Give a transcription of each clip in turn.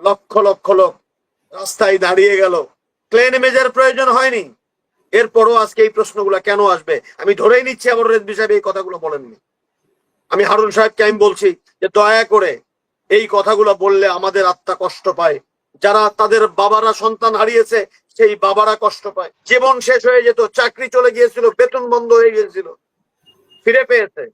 লক্ষ লক্ষ লোক রাস্তায় দাঁড়িয়ে গেল, ক্লেন ইমেজের প্রয়োজন হয়নি। এরপরও আজকে এই প্রশ্নগুলো কেন আসবে? আমি ধরেই নিচ্ছি আবার রেজভী সাহেব এই কথাগুলো বলেননি। আমি হারুন সাহেবকে আমি বলছি যে দয়া করে এই কথাগুলো বললে আমাদের আত্মা কষ্ট পায়। যারা তাদের বাবারা সন্তান হারিয়েছে সেই বাবারা কষ্ট পায়। জীবন শেষ হয়ে যেত, চাকরি চলে গিয়েছিল, বেতন বন্ধ হয়ে গিয়েছিল, ফিরে পেয়েছে।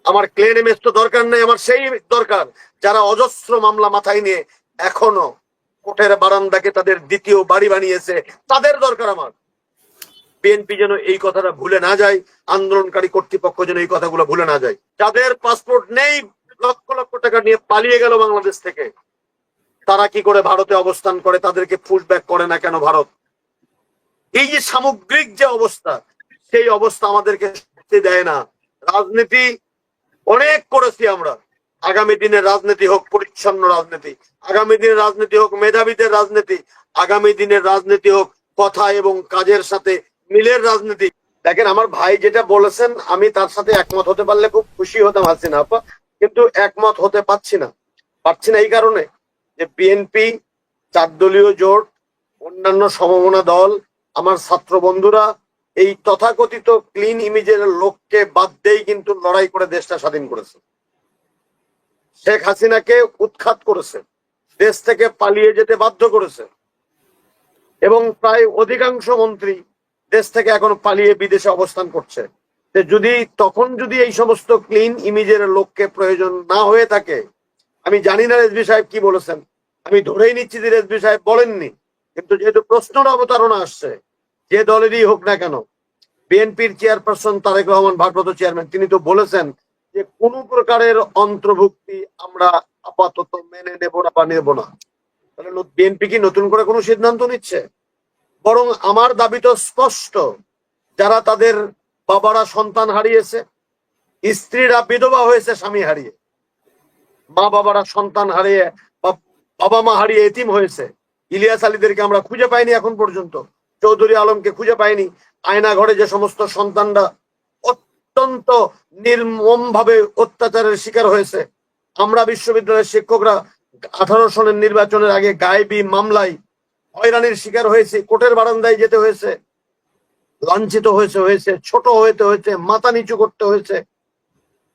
আমার ক্লেম ইমেজ তো দরকার নেই, আমার সেই দরকার যারা অজস্র মামলা মাথায় নিয়ে এখনো কোর্টের বারান্দাকে তাদের দ্বিতীয় বাড়ি বানিয়েছে, তাদের দরকার আমার। বিএনপি যেন এই কথাটা ভুলে না যায়, আন্দোলনকারী কর্তৃপক্ষ যেন এই কথাগুলো ভুলে না যায়। যাদের পাসপোর্ট নেই, লক্ষ লক্ষ টাকা নিয়ে পালিয়ে গেল বাংলাদেশ থেকে, তারা কি করে ভারতে অবস্থান করে? তাদেরকে পুশব্যাক করে না কেন ভারত? এই যে সামগ্রিক যে অবস্থা, সেই অবস্থা আমাদেরকে শান্তি দেয় না। রাজনীতি অনেক করেছি আমরা। আগামী দিনের রাজনীতি হোক পরিচ্ছন্ন রাজনীতি, আগামী দিনের রাজনীতি হোক মেধাবীদের রাজনীতি, আগামী দিনের রাজনীতি হোক কথা এবং কাজের সাথে মিলের রাজনীতি। দেখেন, আমার ভাই যেটা বলেছেন আমি তার সাথে একমত হতে পারলে খুব খুশি হতাম হাসিনা আপা, কিন্তু একমত হতে পারছি না। এই কারণে যে বিএনপি, 4 দলীয় জোট, অন্যান্য সমমনা দল, আমার ছাত্র বন্ধুরা এই তথাকথিত ক্লিন ইমেজের লোককে বাদ দিয়েই কিন্তু লড়াই করে দেশটা স্বাধীন করেছে। শেখ হাসিনাকে উৎখাত করেছে, দেশ থেকে পালিয়ে যেতে বাধ্য করেছে, এবং প্রায় অধিকাংশ মন্ত্রী দেশ থেকে এখন পালিয়ে বিদেশে অবস্থান করছে। যদি এই সমস্ত ক্লিন ইমেজের লোককে প্রয়োজন না হয়ে থাকে, আমি জানি না রেজভী সাহেব কি বলেছেন, আমি ধরেই নিচ্ছি যে রেজভী সাহেব বলেননি, কিন্তু যেহেতু প্রশ্নটা অবতারণা আসছে, যে দলেরই হোক না কেন, বিএনপির চেয়ারপারসন তারেক রহমান ভারপ্রাপ্ত চেয়ারম্যান তিনি তো বলেছেন যে কোন প্রকারের অন্তর্ভুক্তি আমরা আপাতত মেনে নেব না বা নেব না। তাহলে বিএনপি কি নতুন করে কোনো সিদ্ধান্ত নিচ্ছে? বরং আমার দাবি তো স্পষ্ট, যারা তাদের বাবারা সন্তান হারিয়েছে, স্ত্রীরা বিধবা হয়েছে স্বামী হারিয়ে, মা বাবারা সন্তান হারিয়ে, বাবা মা হারিয়ে এতিম হয়েছে, ইলিয়াস আলীদেরকে আমরা খুঁজে পাইনি এখন পর্যন্ত, চৌধুরী আলমকে খুঁজে পাইনি, আয়না ঘরে যে সমস্ত সন্তানরা অত্যন্ত নির্মম ভাবে অত্যাচারের শিকার হয়েছে, আমরা বিশ্ববিদ্যালয়ের শিক্ষকরা 18 সনের নির্বাচনের আগে গায়েবী মামলায় হয়রানির শিকার হয়েছে, কোর্টের বারান্দায় যেতে হয়েছে, লাঞ্ছিত হয়েছে, ছোট হতে হয়েছে, মাথা নিচু করতে হয়েছে,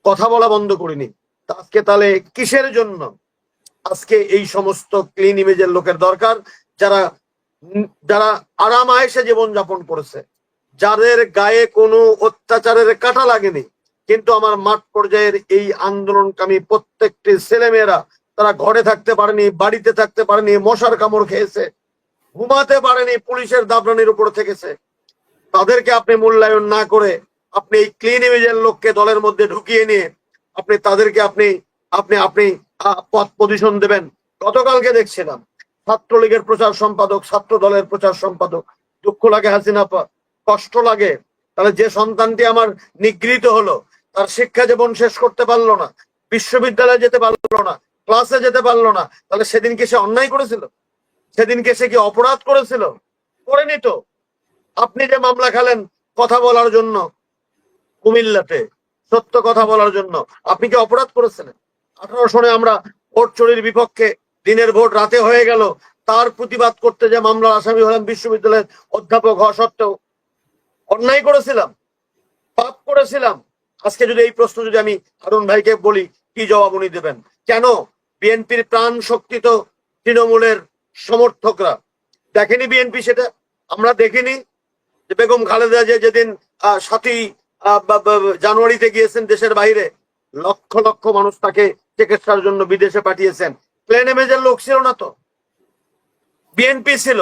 কথা বলা বন্ধ করিনি। আজকে তাহলে কিসের জন্য আজকে এই সমস্ত ক্লিন ইমেজের লোকের দরকার? যারা যারা আরাম আয়েশে জীবন যাপন করেছে, যাদের গায়ে কোনো অত্যাচারের কাঁটা লাগেনি, কিন্তু আমার মাঠ পর্যায়ের এই আন্দোলনকামী প্রত্যেকটি ছেলেমেয়েরা তারা ঘরে থাকতে পারেনি, বাড়িতে থাকতে পারেনি, মশার কামড় খেয়েছে, ঘুমাতে পারেনি, পুলিশের দাবরানির উপর থেকেছে, তাদেরকে আপনি মূল্যায়ন না করে আপনি এই ক্লিন ইমেজের লোককে দলের মধ্যে ঢুকিয়ে নিয়ে আপনি তাদেরকে আপনি আপনি আপনি পদ পজিশন দেবেন। গতকালকে দেখছিলাম ছাত্রলীগের প্রচার সম্পাদক, ছাত্র দলের প্রচার সম্পাদক। দুঃখ লাগে হাসিনা আপা, কষ্ট লাগে। তাহলে যে সন্তানটি আমার নিগৃহীত হলো, তার শিক্ষা জীবন শেষ করতে পারলো না, বিশ্ববিদ্যালয়ে যেতে পারলো না, ক্লাসে যেতে পারলো না, তাহলে সেদিনকে সে অন্যায় করেছিল? সেদিনকে সে কি অপরাধ করেছিল? করেনি তো। আপনি যে মামলা খেলেন কথা বলার জন্য কুমিল্লাতে, সত্য কথা বলার জন্য, আপনি কি অপরাধ করেছিলেন? 18 সনে আমরা ভোট চুরির বিপক্ষে, দিনের ভোট রাতে হয়ে গেল, তার প্রতিবাদ করতে যে মামলার আসামি হলাম বিশ্ববিদ্যালয়ের অধ্যাপক হওয়া সত্ত্বেও অন্যায় করেছিলাম, পাপ করেছিলাম। আজকে যদি এই প্রশ্ন যদি আমি হারুন ভাইকে বলি, কি জবাব উনি দেবেন? কেন? বিএনপির প্রাণ শক্তি তো তৃণমূলের সমর্থকরা। দেখেনি বিএনপি সেটা? আমরা দেখিনি যে বেগম খালেদা যেদিন 7ই জানুয়ারিতে গিয়েছেন দেশের বাইরে, লক্ষ লক্ষ মানুষ তাকে চিকিৎসার জন্য বিদেশে পাঠিয়েছেন। প্লেন ইমেজের লোক ছিল না তো, বিএনপি ছিল,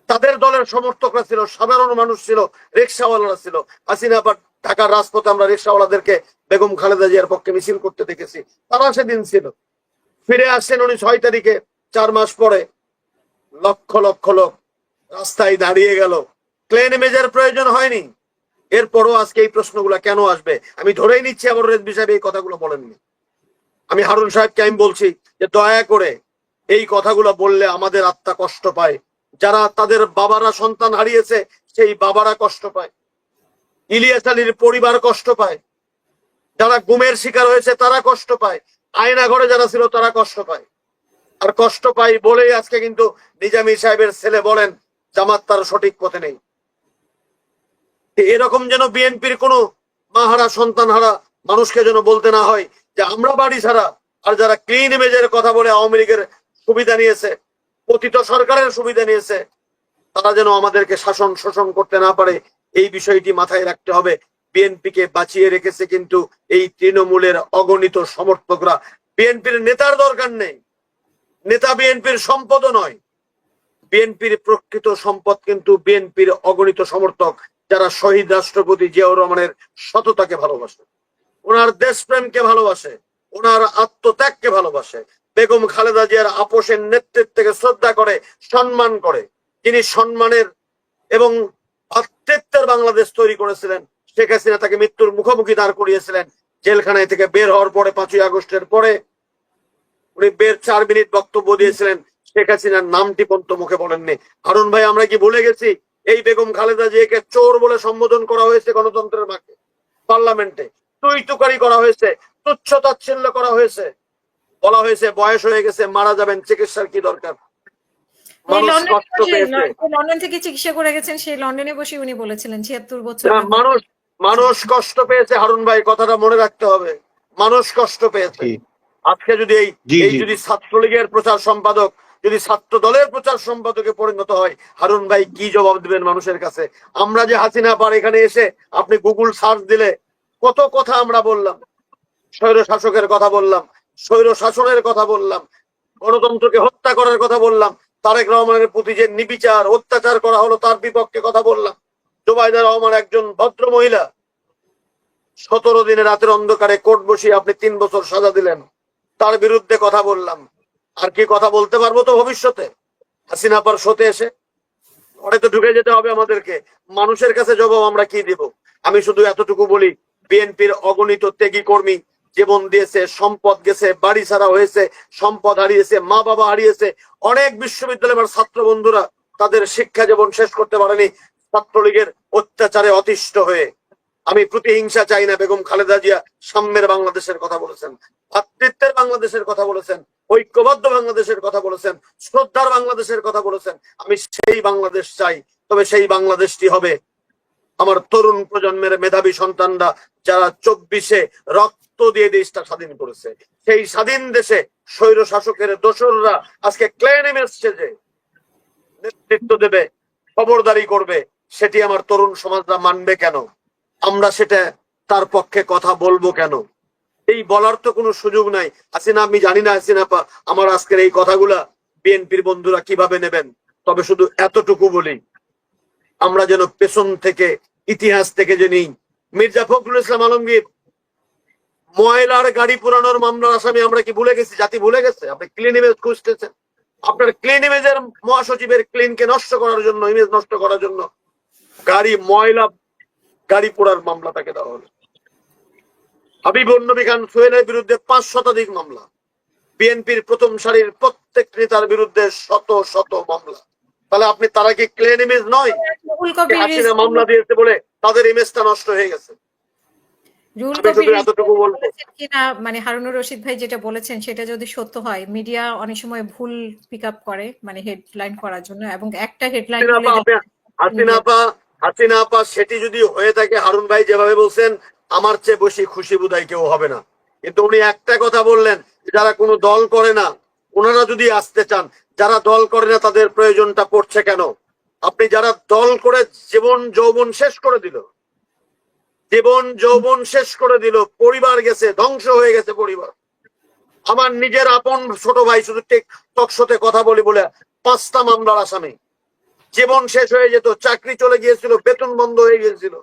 তাদের দলের সমর্থকরা ছিল, সাধারণ মানুষ ছিল, রিক্সাওয়ালারা ছিল। হাসিনা আবার ঢাকার রাজপথে আমরা রিক্সাওয়ালাদেরকে বেগম খালেদা জিয়ার পক্ষে মিছিল করতে দেখেছি, তারা সেদিন ছিল। ফিরে আসছেন উনি 6 তারিখে, 4 মাস পরে লক্ষ লক্ষ লোক রাস্তায় দাঁড়িয়ে গেল, ক্লেন ইমেজের প্রয়োজন হয়নি। এরপরও আজকে এই প্রশ্নগুলো কেন আসবে? আমি ধরেই নিচ্ছি আবার রেজভী সাহেব এই কথাগুলো বলেননি। আমি হারুন সাহেবকে আমি বলছি যে দয়া করে এই কথাগুলো বললে আমাদের আত্মা কষ্ট পায়। যারা তাদের বাবারা সন্তান হারিয়েছে সেই বাবারা কষ্ট পায়, ইলিয়াস আলীর পরিবার কষ্ট পায়, যারা গুমের শিকার হয়েছে তারা কষ্ট পায়, আয়না ঘরে যারা ছিল তারা কষ্ট পায়। আর কষ্ট পাই বলেই আজকে কিন্তু নিজামী সাহেবের ছেলে বলেন জামাত তার সঠিক পথে নেই। এরকম যেন বিএনপির কোনো মাহারা সন্তান হারা মানুষকে যেন বলতে না হয় যে আমরা বাড়ি ছাড়া। আর যারা ক্লিন ইমেজের কথা বলে আওয়ামী লীগের সুবিধা নিয়েছে, পতিত সরকারের সুবিধা নিয়েছে, তারা যেন আমাদেরকে শাসন শোষণ করতে না পারে, এই বিষয়টি মাথায় রাখতে হবে। বিএনপিকে বাঁচিয়ে রেখেছে কিন্তু এই তৃণমূলের অগণিত সমর্থকরা। বিএনপির নেতার দরকার নেই, নেতা বিএনপির সম্পদও নয়। বিএনপির প্রকৃত সম্পদ কিন্তু বিএনপির অগণিত সমর্থক, যারা শহীদ রাষ্ট্রপতি জিয়াউর রহমানের সততাকে ভালোবাসে, ওনার দেশপ্রেমকে ভালোবাসে, ওনার আত্মত্যাগকে ভালোবাসে, বেগম খালেদা জিয়ার আপোষের নেতৃত্বকে শ্রদ্ধা করে, সম্মান করে। তিনি সম্মানের এবং ভ্রাতৃত্বের বাংলাদেশ তৈরি করেছিলেন। শেখ হাসিনা তাকে মৃত্যুর মুখোমুখি দাঁড় করিয়েছিলেন। জেলখানায় থেকে বের হওয়ার পরে 5ই আগস্টের পরে উনি 4 মিনিট বক্তব্য দিয়েছিলেন, শেখ হাসিনার নামটি পর্যন্ত মুখে বলেননি। হারুন ভাই, আমরা কি ভুলে গেছি এই বেগম খালেদা জিয়াকে চোর বলে সম্বোধন করা হয়েছে গণতন্ত্রের মাঠে, পার্লামেন্টে তুই তুকারি করা হয়েছে, তুচ্ছ তাচ্ছিল্য করা হয়েছে, বলা হয়েছে বয়স হয়ে গেছে, মারা যাবেন, চিকিৎসার কি দরকার। লন্ডন থেকে চিকিৎসা করে গেছেন, সেই লন্ডনে বসে উনি বলেছিলেন 76 বছর মানুষ কষ্ট পেয়েছে। হারুন ভাই, কথাটা মনে রাখতে হবে, মানুষ কষ্ট পেয়েছে। আজকে যদি যদি ছাত্রলীগের প্রচার সম্পাদক যদি ছাত্র দলের প্রচার সম্পাদকে পরিণত হয়, হারুন ভাই কি জবাব দিবেন মানুষের কাছে? আমরা যে হাসিনা পার এখানে এসে আপনি গুগল সার্চ দিলে কত কথা আমরা বললাম, স্বৈর শাসকের কথা বললাম, স্বৈর শাসনের কথা বললাম, গণতন্ত্রকে হত্যা করার কথা বললাম, তারেক রহমানের প্রতি যে নির্বিচার অত্যাচার করা হলো তার বিপক্ষে কথা বললাম। জুবাইদা রহমান একজন ভদ্র মহিলা, 17 দিনে রাতের অন্ধকারে কোর্ট বসিয়ে আপনি 3 বছর সাজা দিলেন, তার বিরুদ্ধে কথা বললাম। আর কি কথা বলতে পারবো তো ভবিষ্যতে হাসিনা পার শোতে এসে? ঘরে তো ঢুকে যেতে হবে আমাদেরকে, মানুষের কাছে জবাব আমরা কি দিব? আমি শুধু এতটুকু বলি, বিএনপির অগণিত ত্যাগী কর্মী জীবন দিয়েছে, সম্পদ গেছে, বাড়ি ছাড়া হয়েছে, সম্পদ হারিয়েছে, মা বাবা হারিয়েছে। অনেক বিশ্ববিদ্যালয়ের ছাত্র বন্ধুরা তাদের শিক্ষা জীবন শেষ করতে পারেনি ছাত্রলীগের অত্যাচারে অতিষ্ঠ হয়ে। আমি প্রতিহিংসা চাই না। বেগম খালেদা জিয়া সাম্যের বাংলাদেশের কথা বলেছেন, ভ্রাতৃত্বের বাংলাদেশের কথা বলেছেন, ঐক্যবদ্ধ বাংলাদেশের কথা বলেছেন, শ্রদ্ধার বাংলাদেশের কথা বলেছেন। আমি সেই বাংলাদেশ চাই, তবে সেই বাংলাদেশটি হবে আমার তরুণ প্রজন্মের মেধাবী সন্তানরা যারা 24-এ রক্ত দিয়ে দেশটা স্বাধীন করেছে। সেই স্বাধীন দেশে স্বৈর শাসকের দোসররা আজকে ক্লেম এসছে যে নেতৃত্ব দেবে, খবরদারি করবে, সেটি আমার তরুণ সমাজরা মানবে কেন? আমরা সেটা তার পক্ষে কথা বলবো কেন? এই বলার তো কোনো সুযোগ নাই। হাসিনা, আমি জানি না হাসিনা আমার আজকের এই কথাগুলা বিএনপির বন্ধুরা কিভাবে নেবেন, তবে শুধু এতটুকু বলি, আমরা যেন পেছন থেকে ইতিহাস থেকে জেনি। মির্জা ফখরুল ইসলাম আলমগীর ময়লার গাড়ি পুরানোর মামলার আসামি, আমরা কি ভুলে গেছি? জাতি ভুলে গেছে? আপনি ক্লিন ইমেজ খুঁজতেছেন, আপনার ক্লিন ইমেজের মহাসচিবের ক্লিনকে নষ্ট করার জন্য, ইমেজ নষ্ট করার জন্য ময়লা গাড়ি পোড়ার মামলা তাকে দেওয়া হলো। হাবিবুর নবী খান সোহেলের বিরুদ্ধে 5 শতাধিক মামলা, বিএনপির প্রথম সারির প্রত্যেক নেতার বিরুদ্ধে শত শত মামলা। তাহলে আপনি তারা কি ক্লিন ইমেজ নয়? হাসিনা মামলা দিয়েছে বলে তাদের ইমেজটা নষ্ট হয়ে গেছে। মানে হারুনুর রশিদ ভাই যেটা বলেছেন সেটা যদি সত্য হয়, মিডিয়া অনেক সময় ভুল পিক আপ করে, মানে হেডলাইন করার জন্য, এবং একটা হেডলাইন হাসিনা আপা সেটি যদি হয়ে থাকে, হারুন ভাই যেভাবে বলছেন, আমার চেয়ে বেশি খুশি বোধহয় কেউ হবে না। কিন্তু উনি একটা কথা বললেন, যারা কোনো দল করে না ওনারা যদি আসতে চান, যারা দল করে না তাদের প্রয়োজনটা পড়ছে কেন? আপনি যারা দল করে জীবন যৌবন শেষ করে দিল, জীবন যৌবন শেষ করে দিল, পরিবার গেছে, ধ্বংস হয়ে গেছে পরিবার। আমার নিজের আপন ছোট ভাই, শুধু টকশোতে কথা বলি বলে 5টা মামলার আসামি, জীবন শেষ হয়ে যেত, চাকরি চলে গিয়েছিল, বেতন বন্ধ হয়ে গিয়েছিল,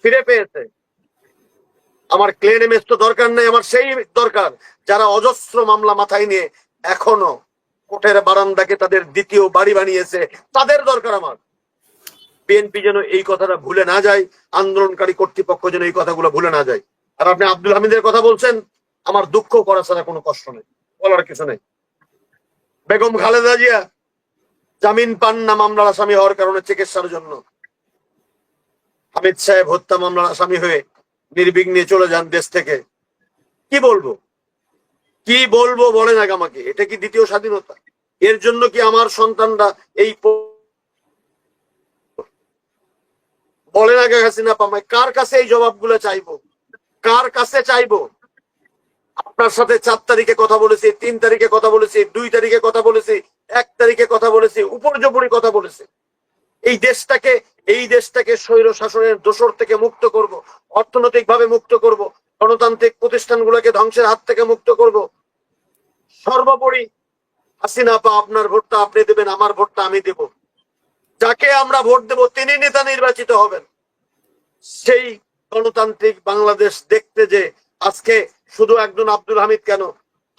ফিরে পেয়েছে। আমার ক্লেম ইমেজ তো দরকার নেই, আমার সেই দরকার যারা অজস্র মামলা মাথায় নিয়ে এখনো কোর্টের বারান্দাকে তাদের দ্বিতীয় বাড়ি বানিয়েছে, তাদের দরকার আমার। বিএনপি যেন এই কথাটা ভুলে না যায়, আন্দোলনকারী কর্তৃপক্ষ যেন এই কথাগুলো ভুলে না যায়। আর আপনি আব্দুল হামিদের কথা বলছেন, আমার দুঃখ করা ছাড়া কোনো কষ্ট নেই, বলার কিছু নেই। বেগম খালেদা জিয়া জামিন পান না মামলার আসামি হওয়ার কারণে চিকিৎসার জন্য। হামিদ সাহেব হত্যা মামলার আসামি হয়ে নির্বিঘ্নে চলে যান দেশ থেকে। কি বলবো? কি বলবো বলেন আগে আমাকে, এটা কি দ্বিতীয় স্বাধীনতা? এর জন্য কি আমার সন্তানরা এই বলেন আগে হাসিনা পামায় কার কাছে এই জবাবগুলো চাইবো, কার কাছে চাইবো? আপনার সাথে 4 তারিখে কথা বলেছি, 3 তারিখে কথা বলেছি, 2 তারিখে কথা বলেছি, 1 তারিখে কথা বলেছি, উপর্যুপরি কথা বলেছি। এই দেশটাকে স্বৈর শাসনের দোসর থেকে মুক্ত করব, অর্থনৈতিক ভাবে মুক্ত করব, গণতান্ত্রিক প্রতিষ্ঠানগুলোকে ধ্বংসের হাত থেকে মুক্ত করব। সর্বোপরি হাসিনা আপা, আপনার ভোটটা আপনি দেবেন, আমার ভোটটা আমি দেব। যাকে আমরা ভোট দেব তিনি নেতা নির্বাচিত হবেন। সেই গণতান্ত্রিক বাংলাদেশ দেখতে যে আজকে শুধু একজন আব্দুল হামিদ কেন,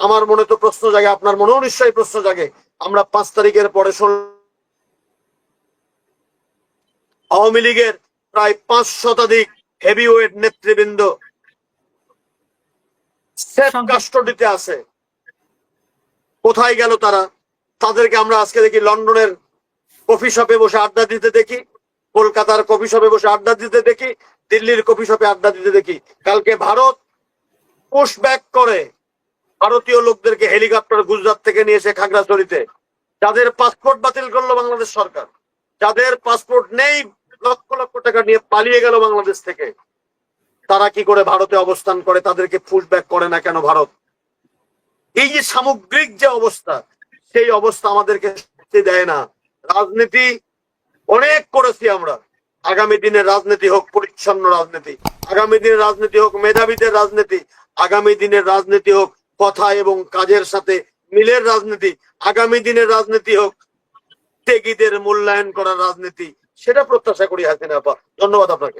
আমার মনে তো প্রশ্ন জাগে, আপনার মনেও নিশ্চয়ই প্রশ্ন জাগে। আমরা 5 তারিখের পরে আওয়ামী লীগের প্রায় 5 শতাধিক হেভিওয়েট নেতৃবৃন্দ সেফ কাস্টডিতে আছে। কোথায় গেল তারা? তাদেরকে আমরা আজকে দেখি লন্ডনের কফি শপে বসে আড্ডা দিতে দেখি, কলকাতার কফি শপে বসে আড্ডা দিতে দেখি, দিল্লির কফি শপে আড্ডা দিতে দেখি। কালকে ভারত পুশ ব্যাক করে ভারতীয় লোকদেরকে হেলিকপ্টার গুজরাট থেকে নিয়ে এসে খাগড়াছড়িতে, যাদের পাসপোর্ট বাতিল করলো বাংলাদেশ সরকার, যাদের পাসপোর্ট নেই, লক্ষ লক্ষ টাকা নিয়ে পালিয়ে গেল বাংলাদেশ থেকে, তারা কি করে ভারতে অবস্থান করে? তাদেরকে পুশ ব্যাক করে না কেন ভারত? এই যে সামগ্রিক যে অবস্থা, সেই অবস্থা আমাদেরকে শান্তি দেয় না। রাজনীতি অনেক করেছি আমরা, আগামী দিনের রাজনীতি হোক পরিচ্ছন্ন রাজনীতি, আগামী দিনের রাজনীতি হোক মেধাবীদের রাজনীতি, আগামী দিনের রাজনীতি হোক কথা এবং কাজের সাথে মিলের রাজনীতি, আগামী দিনের রাজনীতি হোক ত্যাগীদের মূল্যায়ন করার রাজনীতি। সেটা প্রত্যাশা করি হাসিনা আপা। ধন্যবাদ আপনাকে।